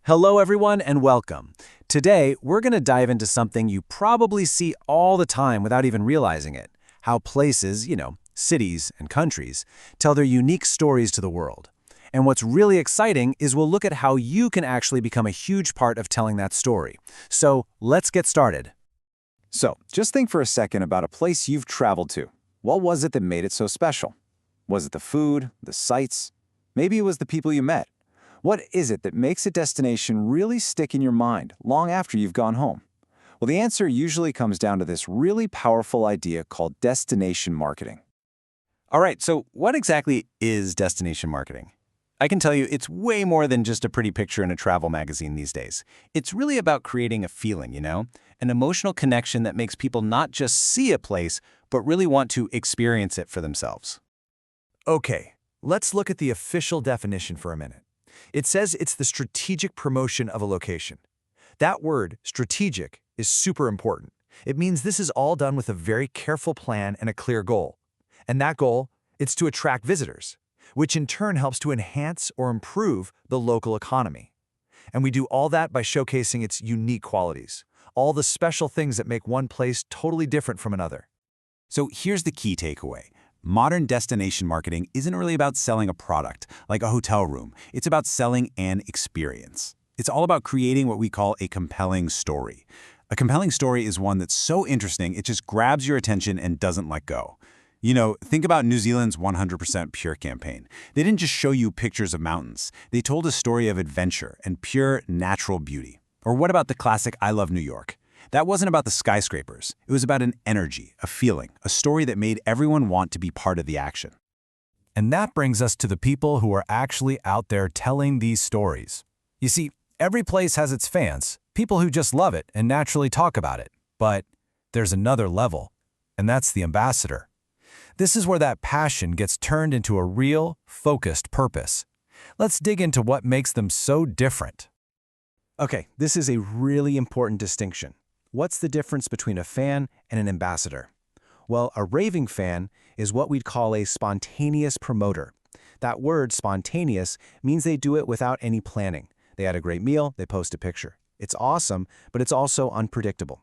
Hello, everyone, and welcome. Today, we're going to dive into something you probably see all the time without even realizing it: how places, cities and countries, tell their unique stories to the world. And what's really exciting is we'll look at how you can actually become a huge part of telling that story. So, let's get started. So, just think for a second about a place you've traveled to. What was it that made it so special? Was it the food, the sights? Maybe it was the people you met. What is it that makes a destination really stick in your mind long after you've gone home? Well, the answer usually comes down to this really powerful idea called destination marketing. All right, so what exactly is destination marketing? I can tell you it's way more than just a pretty picture in a travel magazine these days. It's really about creating a feeling, an emotional connection that makes people not just see a place, but really want to experience it for themselves. Okay, let's look at the official definition for a minute. It says it's the strategic promotion of a location. That word, strategic, is super important. It means this is all done with a very careful plan and a clear goal. And that goal, it's to attract visitors, which in turn helps to enhance or improve the local economy. And we do all that by showcasing its unique qualities, all the special things that make one place totally different from another. So here's the key takeaway. Modern destination marketing isn't really about selling a product, like a hotel room. It's about selling an experience. It's all about creating what we call a compelling story. A compelling story is one that's so interesting it just grabs your attention and doesn't let go. Think about New Zealand's 100% Pure campaign. They didn't just show you pictures of mountains. They told a story of adventure and pure natural beauty. Or what about the classic I Love New York? That wasn't about the skyscrapers. It was about an energy, a feeling, a story that made everyone want to be part of the action. And that brings us to the people who are actually out there telling these stories. You see, every place has its fans, people who just love it and naturally talk about it. But there's another level, and that's the ambassador. This is where that passion gets turned into a real, focused purpose. Let's dig into what makes them so different. Okay, this is a really important distinction. What's the difference between a fan and an ambassador? Well, a raving fan is what we'd call a spontaneous promoter. That word, spontaneous, means they do it without any planning. They had a great meal, they post a picture. It's awesome, but it's also unpredictable.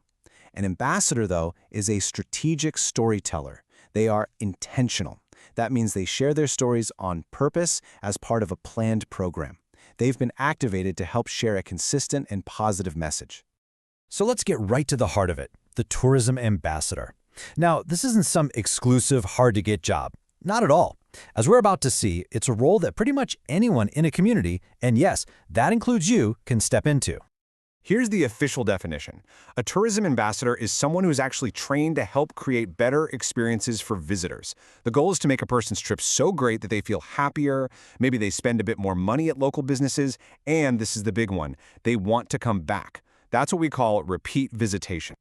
An ambassador, though, is a strategic storyteller. They are intentional. That means they share their stories on purpose as part of a planned program. They've been activated to help share a consistent and positive message. So let's get right to the heart of it, the tourism ambassador. Now, this isn't some exclusive, hard-to-get job. Not at all. As we're about to see, it's a role that pretty much anyone in a community, and yes, that includes you, can step into. Here's the official definition. A tourism ambassador is someone who is actually trained to help create better experiences for visitors. The goal is to make a person's trip so great that they feel happier, maybe they spend a bit more money at local businesses, and this is the big one, they want to come back. That's what we call repeat visitation.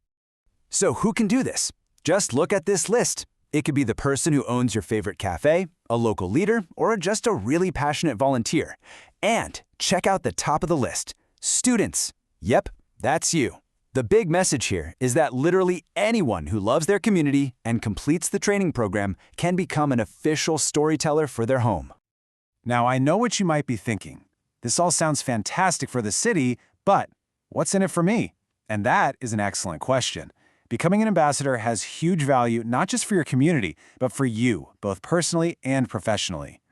So who can do this? Just look at this list. It could be the person who owns your favorite cafe, a local leader, or just a really passionate volunteer. And check out the top of the list, students. Yep, that's you. The big message here is that literally anyone who loves their community and completes the training program can become an official storyteller for their home. Now, I know what you might be thinking. This all sounds fantastic for the city, but what's in it for me? And that is an excellent question. Becoming an ambassador has huge value not just for your community, but for you, both personally and professionally.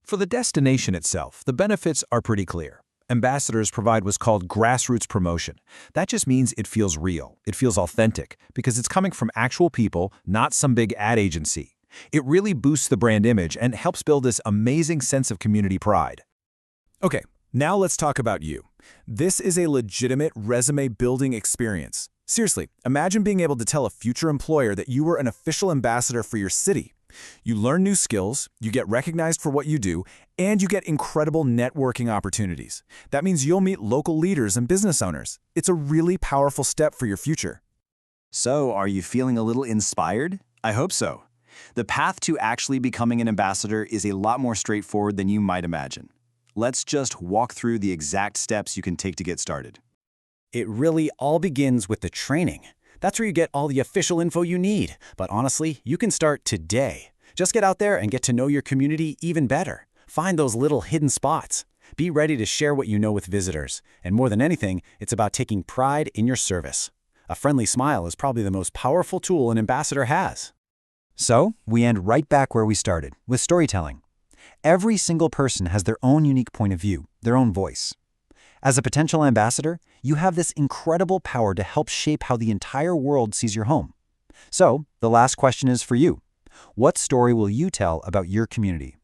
For the destination itself, the benefits are pretty clear. Ambassadors provide what's called grassroots promotion. That just means it feels real, it feels authentic, because it's coming from actual people, not some big ad agency. It really boosts the brand image and helps build this amazing sense of community pride. Okay, now let's talk about you. This is a legitimate resume-building experience. Seriously, imagine being able to tell a future employer that you were an official ambassador for your city. You learn new skills, you get recognized for what you do, and you get incredible networking opportunities. That means you'll meet local leaders and business owners. It's a really powerful step for your future. So, are you feeling a little inspired? I hope so. The path to actually becoming an ambassador is a lot more straightforward than you might imagine. Let's just walk through the exact steps you can take to get started. It really all begins with the training. That's where you get all the official info you need. But honestly, you can start today. Just get out there and get to know your community even better. Find those little hidden spots. Be ready to share what you know with visitors. And more than anything, it's about taking pride in your service. A friendly smile is probably the most powerful tool an ambassador has. So, we end right back where we started, with storytelling. Every single person has their own unique point of view, their own voice. As a potential ambassador, you have this incredible power to help shape how the entire world sees your home. So, the last question is for you. What story will you tell about your community?